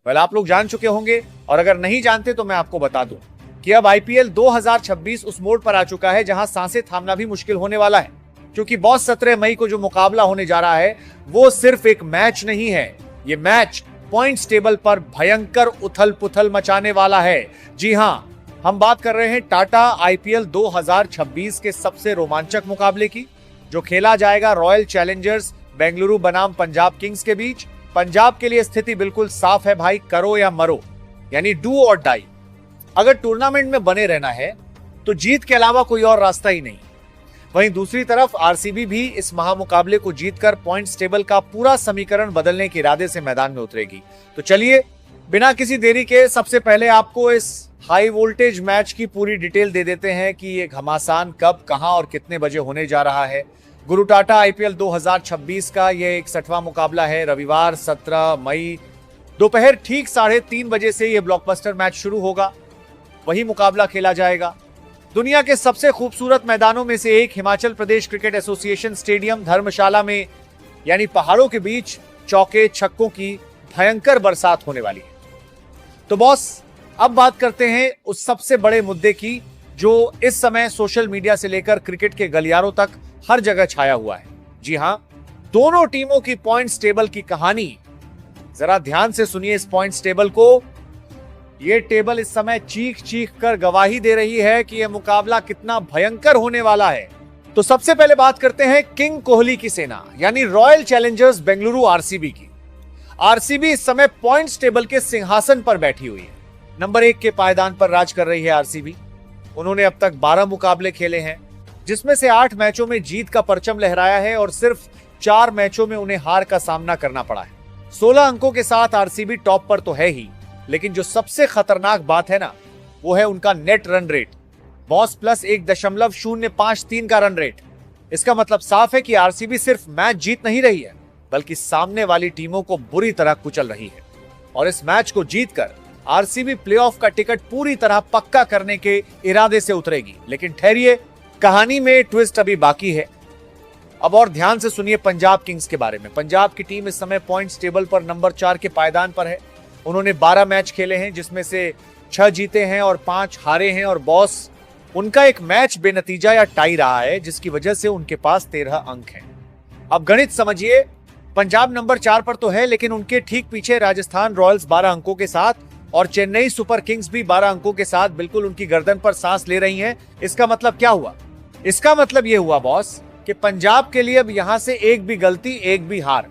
Well आप लोग जान चुके होंगे, और अगर नहीं जानते तो मैं आपको बता दूं कि अब आईपीएल 2026 उस मोड पर आ चुका है जहां सांसें थामना भी मुश्किल होने वाला है, क्योंकि बॉस 17 मई को जो मुकाबला होने जा रहा है वो सिर्फ एक मैच नहीं है। ये मैच पॉइंट्स टेबल पर भयंकर उथल पुथल मचाने वाला है। जी हां, हम बात कर रहे हैं टाटा आईपीएल 2026 के सबसे रोमांचक मुकाबले की, जो खेला जाएगा रॉयल चैलेंजर्स बेंगलुरु बनाम पंजाब किंग्स के बीच। पंजाब के लिए स्थिति बिल्कुल साफ है भाई, करो या मरो, यानी डू और डाई। अगर टूर्नामेंट में बने रहना है तो जीत के अलावा कोई और रास्ता ही नहीं। वहीं दूसरी तरफ आरसीबी भी इस महामुकाबले को जीतकर पॉइंट्स टेबल का पूरा समीकरण बदलने के इरादे से मैदान में उतरेगी। तो चलिए बिना किसी देरी के सबसे पहले आपको इस हाई वोल्टेज मैच की पूरी डिटेल दे देते हैं कि ये घमासान कब, कहां और कितने बजे होने जा रहा है। गुरु टाटा आईपीएल 2026 का ये 61वां मुकाबला है। रविवार 17 मई दोपहर ठीक 3:30 बजे से ये ब्लॉकबस्टर मैच शुरू होगा। वही मुकाबला खेला जाएगा दुनिया के सबसे खूबसूरत मैदानों में से एक Himachal Pradesh cricket association stadium धर्मशाला में, यानी पहाड़ों के बीच चौके छक्कों की भयंकर बरसात होने वाली है। तो बॉस, अब बात करते हैं उस सबसे बड़े मुद्दे की जो इस समय सोशल मीडिया से लेकर क्रिकेट के गलियारों तक हर जगह छाया हुआ है। जी हां, दोनों टीमों की पॉइंट्स टेबल की कहानी। जरा ध्यान से सुनिए इस पॉइंट्स टेबल को। ये टेबल इस समय चीख चीख कर गवाही दे रही है कि यह मुकाबला कितना भयंकर होने वाला है। तो सबसे पहले बात करते हैं किंग कोहली की सेना, यानी रॉयल चैलेंजर्स बेंगलुरु आरसीबी की। आरसीबी इस समय पॉइंट्स टेबल के सिंहासन पर बैठी हुई है। नंबर 1 के पायदान पर राज कर रही है आरसीबी। उन्होंने अब तक 12 मुकाबले खेले हैं, जिसमें से 8 मैचों में जीत का परचम लहराया है और सिर्फ 4 मैचों में उन्हें हार का सामना करना पड़ा है। 16 अंकों के साथ आरसीबी टॉप पर तो है ही, लेकिन जो सबसे खतरनाक बात है ना, वो है उनका net run rate. Boss plus 1.053 का रन रेट। इसका मतलब साफ है कि आरसीबी सिर्फ मैच जीत नहीं रही है, बल्कि सामने वाली टीमों को बुरी तरह कुचल रही है। और इस मैच को जीतकर आरसीबी प्लेऑफ का टिकट पूरी तरह पक्का करने के इरादे से उतरेगी। लेकिन ठहरिए, कहानी में ट्विस्ट अभी बाकी है। अब और ध्यान से सुनिए पंजाब किंग्स के बारे में। पंजाब की टीम इस समय पॉइंट्स टेबल पर नंबर 4 के पायदान पर है। उन्होंने 12 मैच खेले हैं, जिसमें से 6 जीते हैं और 5 हारे हैं। और बॉस, उनका एक मैच बेनतीजा या टाई रहा है, जिसकी वजह से उनके पास 13 अंक हैं। अब गणित समझिए, पंजाब नंबर 4 पर तो है, लेकिन उनके ठीक पीछे राजस्थान रॉयल्स 12 अंकों के साथ और चेन्नई सुपर किंग्स भी 12 अंकों के साथ बिल्कुल उनकी गर्दन पर सांस ले रही हैं। इसका मतलब क्या हुआ? इसका मतलब यह हुआ बॉस कि पंजाब के लिए अब यहां से एक भी गलती, एक भी हार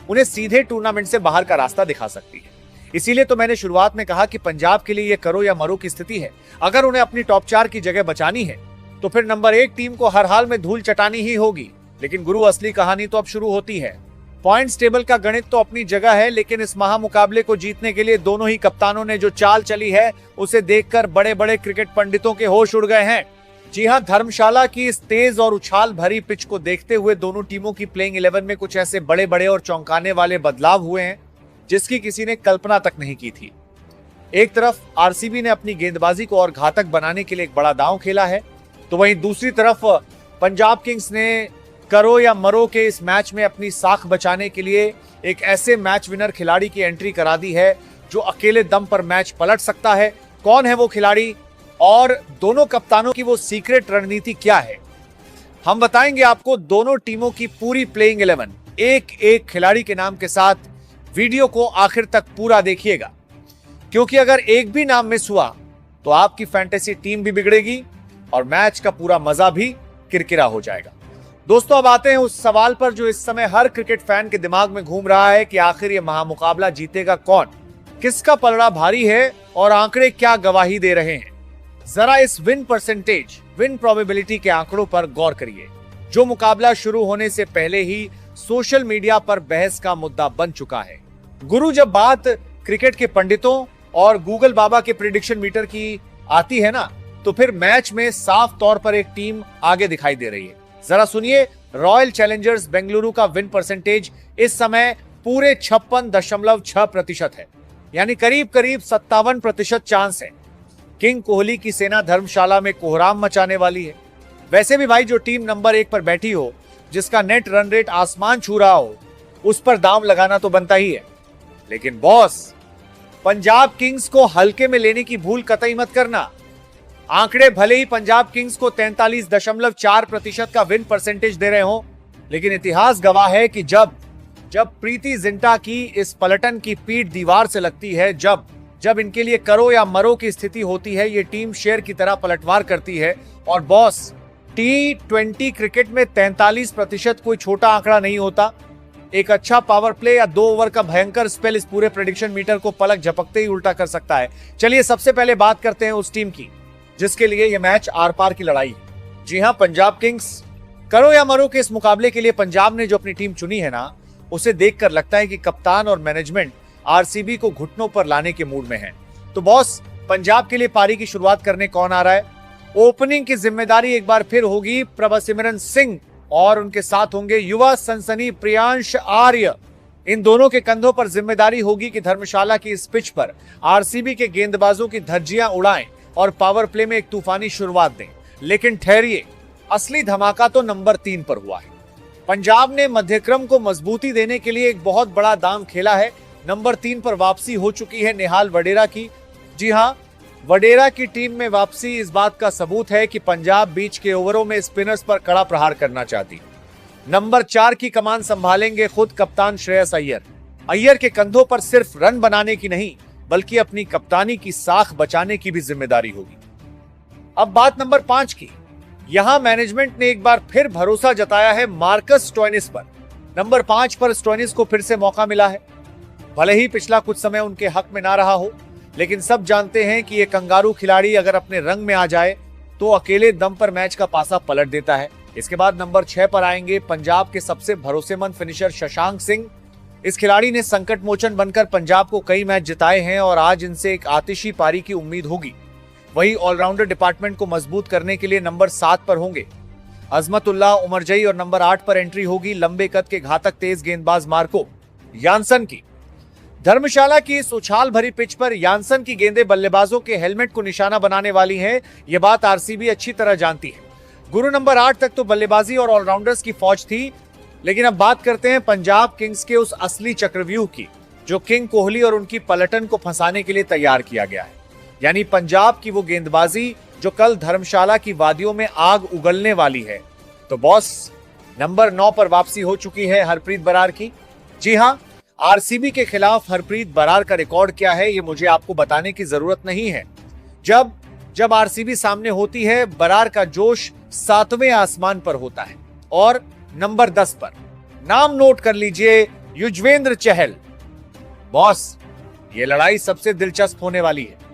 उन्हें सीधे टूर्नामेंट से बाहर का रास्ता दिखा सकती है। इसीलिए तो मैंने शुरुआत में कहा कि पंजाब के लिए यह करो या मरो की स्थिति है। अगर उन्हें अपनी टॉप 4 की जगह बचानी है तो फिर नंबर 1 टीम को हर हाल में धूल चटानी ही होगी। लेकिन गुरु, असली कहानी तो अब शुरू होती है। पॉइंट्स टेबल का गणित तो अपनी जगह है, लेकिन इस महामुकाबले को जीतने के लिए दोनों ही कप्तानों ने जो चाल चली है, उसे देखकर बड़े बड़े क्रिकेट पंडितों के होश उड़ गए हैं। जी हां, धर्मशाला की इस तेज और उछाल भरी पिच को देखते हुए दोनों टीमों की प्लेइंग 11 में कुछ ऐसे बड़े बड़े और चौंकाने वाले बदलाव हुए हैं जिसकी किसी ने कल्पना तक नहीं की थी। एक तरफ आरसीबी ने अपनी गेंदबाजी को और घातक बनाने के लिए एक बड़ा दांव खेला है, तो वहीं दूसरी तरफ पंजाब किंग्स ने करो या मरो के इस मैच में अपनी साख बचाने के लिए एक ऐसे मैच विनर खिलाड़ी की एंट्री करा दी है जो अकेले दम पर मैच पलट सकता है। कौन है वो खिलाड़ी और दोनों कप्तानों की वो सीक्रेट रणनीति क्या है, हम बताएंगे आपको। दोनों टीमों की पूरी प्लेइंग 11 एक एक खिलाड़ी के नाम के साथ। वीडियो को आखिर तक पूरा देखिएगा, क्योंकि अगर एक भी नाम मिस हुआ तो आपकी फैंटेसी टीम भी बिगड़ेगी और मैच का पूरा मजा भी किरकिरा हो जाएगा। दोस्तों, अब आते हैं उस सवाल पर जो इस समय हर क्रिकेट फैन के दिमाग में घूम रहा है कि आखिर ये महामुकाबला जीतेगा कौन, किसका पलड़ा भारी है और आंकड़े क्या गवाही दे रहे हैं। जरा इस विन परसेंटेज, विन प्रोबेबिलिटी के आंकड़ों पर गौर करिए, जो मुकाबला शुरू होने से पहले ही सोशल मीडिया पर बहस का मुद्दा बन चुका है। गुरु, जब बात क्रिकेट के पंडितों और गूगल बाबा के प्रिडिक्शन मीटर की आती है ना, तो फिर मैच में साफ तौर पर एक टीम आगे दिखाई दे रही है। जरा सुनिए, रॉयल चैलेंजर्स बेंगलुरु का विन परसेंटेज इस समय पूरे 56.6% है, यानी करीब करीब 57% चांस है। किंग कोहली की सेना धर्मशाला में कोहराम मचाने वाली है। वैसे भी भाई, जो टीम नंबर 1 पर बैठी हो, जिसका नेट रन रेट आसमान छू रहा हो, उस पर दांव लगाना तो बनता ही है। लेकिन बॉस, पंजाब किंग्स को हल्के में लेने की भूल कतई मत करना। आंकड़े भले ही पंजाब किंग्स को 43.4% का विन परसेंटेज दे रहे हो, लेकिन इतिहास गवाह है कि जब प्रीति जिंटा की इस पलटन की पीठ दीवार से लगती है, जब इनके लिए करो या मरो की स्थिति होती है, ये टीम शेर की तरह पलटवार करती है। और बॉस, T20 क्रिकेट में 43% कोई छोटा आंकड़ा नहीं होता। एक अच्छा पावर प्ले या 2 ओवर का भयंकर स्पेल इस पूरे प्रेडिक्शन मीटर को पलक झपकते ही उल्टा कर सकता है। चलिए सबसे पहले बात करते हैं उस टीम की जिसके लिए यह मैच आर पार की लड़ाई है। जी हां, पंजाब किंग्स। करो या मरो के इस मुकाबले के लिए पंजाब ने जो अपनी टीम चुनी है ना, उसे देखकर लगता है कि कप्तान और मैनेजमेंट आरसीबी को घुटनों पर लाने के मूड में है। तो बॉस, पंजाब के लिए पारी की शुरुआत करने कौन आ रहा है? ओपनिंग की जिम्मेदारी एक बार फिर होगी प्रभसिमरन सिंह और उनके साथ होंगे युवा सनसनी प्रियांश आर्य। इन दोनों के कंधों पर जिम्मेदारी होगी कि धर्मशाला की इस पिच पर आरसीबी के गेंदबाजों की धज्जियां उड़ाएं और पावर प्ले में एक तूफानी शुरुआत दें। लेकिन ठहरिए, असली धमाका तो नंबर 3 पर हुआ है। पंजाब ने मध्यक्रम को मजबूती देने के लिए एक बहुत बड़ा दांव खेला है। नंबर 3 पर वापसी हो चुकी है निहाल वडेरा की। जी हां, वडेरा की टीम में वापसी इस बात का सबूत है कि पंजाब बीच के ओवरों में स्पिनर्स पर कड़ा प्रहार करना चाहती। नंबर 4 की कमान संभालेंगे खुद कप्तान श्रेयस अय्यर। अय्यर के कंधों पर सिर्फ रन बनाने की नहीं, बल्कि अपनी कप्तानी की साख बचाने की भी जिम्मेदारी होगी। अब बात नंबर 5 की। यहां मैनेजमेंट ने एक बार फिर भरोसा जताया है मार्कस स्टोइनिस पर। नंबर 5 पर स्टोइनिस को फिर से मौका मिला है। भले ही पिछला कुछ समय उनके हक में ना रहा हो, लेकिन सब जानते हैं कि ये कंगारू खिलाड़ी अगर अपने रंग में आ जाए तो अकेले दम पर मैच का पासा पलट देता है। इसके बाद नंबर 6 पर आएंगे पंजाब के सबसे भरोसेमंद फिनिशर शशांक सिंह। इस खिलाड़ी ने संकट मोचन बनकर पंजाब को कई मैच जिताए हैं और आज इनसे एक आतिशी पारी की उम्मीद होगी। वही ऑलराउंडर डिपार्टमेंट को मजबूत करने के लिए नंबर 7 पर होंगे अजमतुल्लाह उमरजई और नंबर 8 पर एंट्री होगी लंबे कद के घातक तेज गेंदबाज मार्को यानसन की। धर्मशाला की इस उछाल भरी पिच पर यानसन की गेंदें बल्लेबाजों के हेलमेट को निशाना बनाने वाली हैं, ये बात आरसीबी अच्छी तरह जानती है। गुरु नंबर 8 तक तो बल्लेबाजी और ऑलराउंडर्स की फौज थी, लेकिन अब बात करते हैं पंजाब किंग्स के उस असली चक्रव्यूह की जो किंग कोहली और उनकी पलटन को फंसाने के लिए तैयार किया गया है। यानी पंजाब की वो गेंदबाजी जो कल धर्मशाला की वादियों में आग उगलने वाली है। तो बॉस, नंबर 9 पर वापसी हो चुकी है हरप्रीत बरार की। जी हां, आरसीबी के खिलाफ हरप्रीत बरार का रिकॉर्ड क्या है ये मुझे आपको बताने की जरूरत नहीं है। जब आरसीबी सामने होती है, बरार का जोश 7वें आसमान पर होता है। और नंबर 10 पर नाम नोट कर लीजिए, युजवेंद्र चहल। बॉस, ये लड़ाई सबसे दिलचस्प होने वाली है।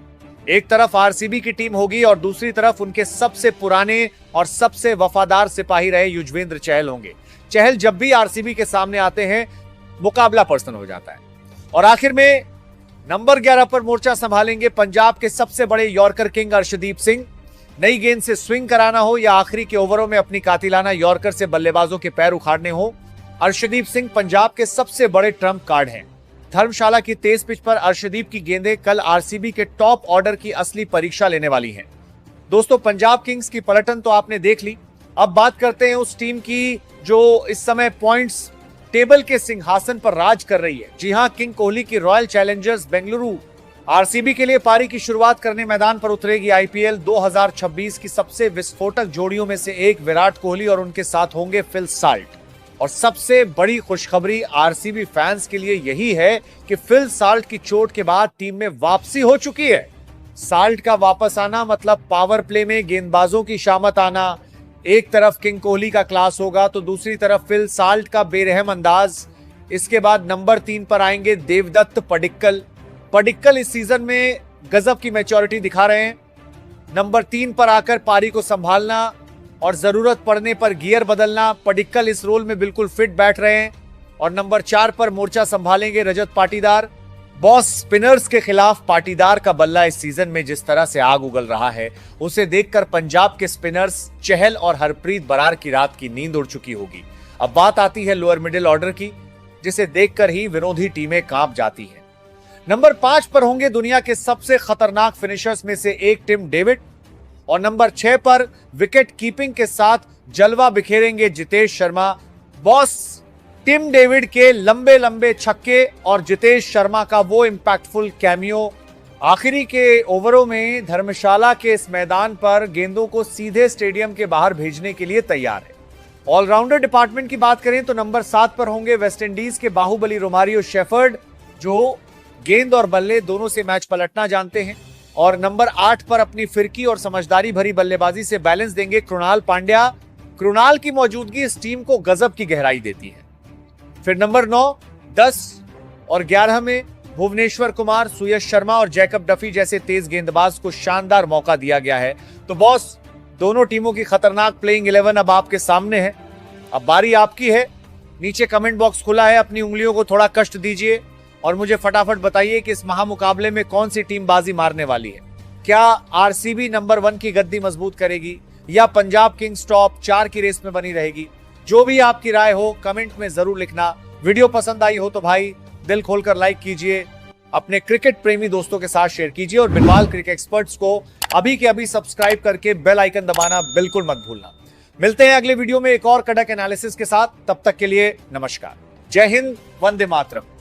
एक तरफ आरसीबी की टीम होगी और दूसरी तरफ उनके सबसे पुराने और सबसे वफादार सिपाही रहे युजवेंद्र चहल होंगे। चहल जब भी आरसीबी के सामने आते हैं, मुकाबला पर्सन हो जाता है। और आखिर में नंबर 11 पर मोर्चा संभालेंगे पंजाब के सबसे बड़े यॉर्कर किंग अर्शदीप सिंह। नई गेंद से स्विंग कराना हो या आखिरी के ओवरों में अपनी कातिलाना यॉर्कर से बल्लेबाजों के पैर उखाड़ने हो, अर्शदीप सिंह पंजाब के सबसे बड़े ट्रम्प कार्ड हैं। धर्मशाला की तेज पिच पर अर्शदीप की गेंदें कल आरसीबी के टॉप ऑर्डर की असली परीक्षा लेने वाली हैं। दोस्तों, पंजाब किंग्स की पलटन तो आपने देख ली। अब बात करते हैं उस टीम की जो इस समय पॉइंट्स टेबल के सिंहासन पर राज कर रही है। जी हां, किंग कोहली की रॉयल चैलेंजर्स बेंगलुरु आरसीबी के लिए पारी की शुरुआत करने मैदान पर उतरेगी। आईपीएल 2026 की सबसे विस्फोटक जोड़ियों में से एक विराट कोहली और उनके साथ होंगे फिल साल्ट। और सबसे बड़ी खुशखबरी आरसीबी फैंस के लिए यही है कि फिल साल्ट की चोट के बाद टीम में वापसी हो चुकी है। साल्ट का वापस आना मतलब पावर प्ले में गेंदबाजों की शामत आना। एक तरफ किंग कोहली का क्लास होगा तो दूसरी तरफ फिल साल्ट का बेरहम अंदाज। इसके बाद नंबर 3 पर आएंगे देवदत्त पडिक्कल इस सीजन में गजब की मैच्योरिटी दिखा रहे हैं। नंबर 3 पर आकर पारी को संभालना और जरूरत पड़ने पर गियर बदलना, पडिक्कल इस रोल में बिल्कुल फिट बैठ रहे हैं। और नंबर 4 पर मोर्चा संभालेंगे रजत पाटीदार। बॉस, स्पिनर्स के खिलाफ पाटीदार का बल्ला इस सीजन में जिस तरह से आग उगल रहा है, उसे देखकर पंजाब के स्पिनर्स चहल और हरप्रीत बरार की रात की नींद उड़ चुकी होगी। अब बात आती है लोअर मिडिल ऑर्डर की, जिसे देखकर ही विरोधी टीमें कांप जाती हैं। नंबर 5 पर होंगे दुनिया के सबसे खतरनाक फिनिशर्स में से एक टिम डेविड। और नंबर 6 पर विकेट कीपिंग के साथ जलवा बिखेरेंगे Jitesh Sharma. Boss, Tim David के लंबे लंबे छक्के और जितेश शर्मा का वो इंपैक्टफुल कैमियो आखिरी के ओवरों में धर्मशाला के इस मैदान पर गेंदों को सीधे स्टेडियम के बाहर भेजने के लिए तैयार है। ऑलराउंडर डिपार्टमेंट की बात करें तो नंबर 7 पर होंगे वेस्टइंडीज के बाहुबली रोमारियो शेफर्ड, जो गेंद और बल्ले दोनों से मैच पलटना जानते हैं, और नंबर 8 पर अपनी फिरकी और समझदारी भरी बल्लेबाजी से बैलेंस देंगे कृणाल पांड्या। कृणाल की मौजूदगी इस टीम को गजब की गहराई देती है। फिर नंबर 9, 10 और 11 में भुवनेश्वर कुमार, सुयश शर्मा और जैकब डफी जैसे तेज गेंदबाज को शानदार मौका दिया गया है। तो बॉस, दोनों टीमों की खतरनाक प्लेइंग 11 अब आपके सामने है। अब बारी आपकी है। नीचे कमेंट बॉक्स खुला है, अपनी उंगलियों को थोड़ा कष्ट दीजिए और मुझे फटाफट बताइए कि इस महामुकाबले में कौन सी टीम बाजी मारने वाली है। क्या आरसीबी नंबर 1 की गद्दी मजबूत करेगी या पंजाब किंग्स टॉप 4 की रेस में बनी रहेगी? जो भी आपकी राय हो कमेंट में जरूर लिखना। वीडियो पसंद आई हो तो भाई दिल खोलकर लाइक कीजिए, अपने क्रिकेट प्रेमी दोस्तों के साथ शेयर कीजिए और बिलवाल क्रिकेट एक्सपर्ट्स को अभी के अभी सब्सक्राइब करके बेल आइकन दबाना बिल्कुल मत भूलना। मिलते हैं अगले वीडियो में एक और कड़क एनालिसिस के साथ। तब तक के लिए नमस्कार, जय हिंद, वंदे मातरम।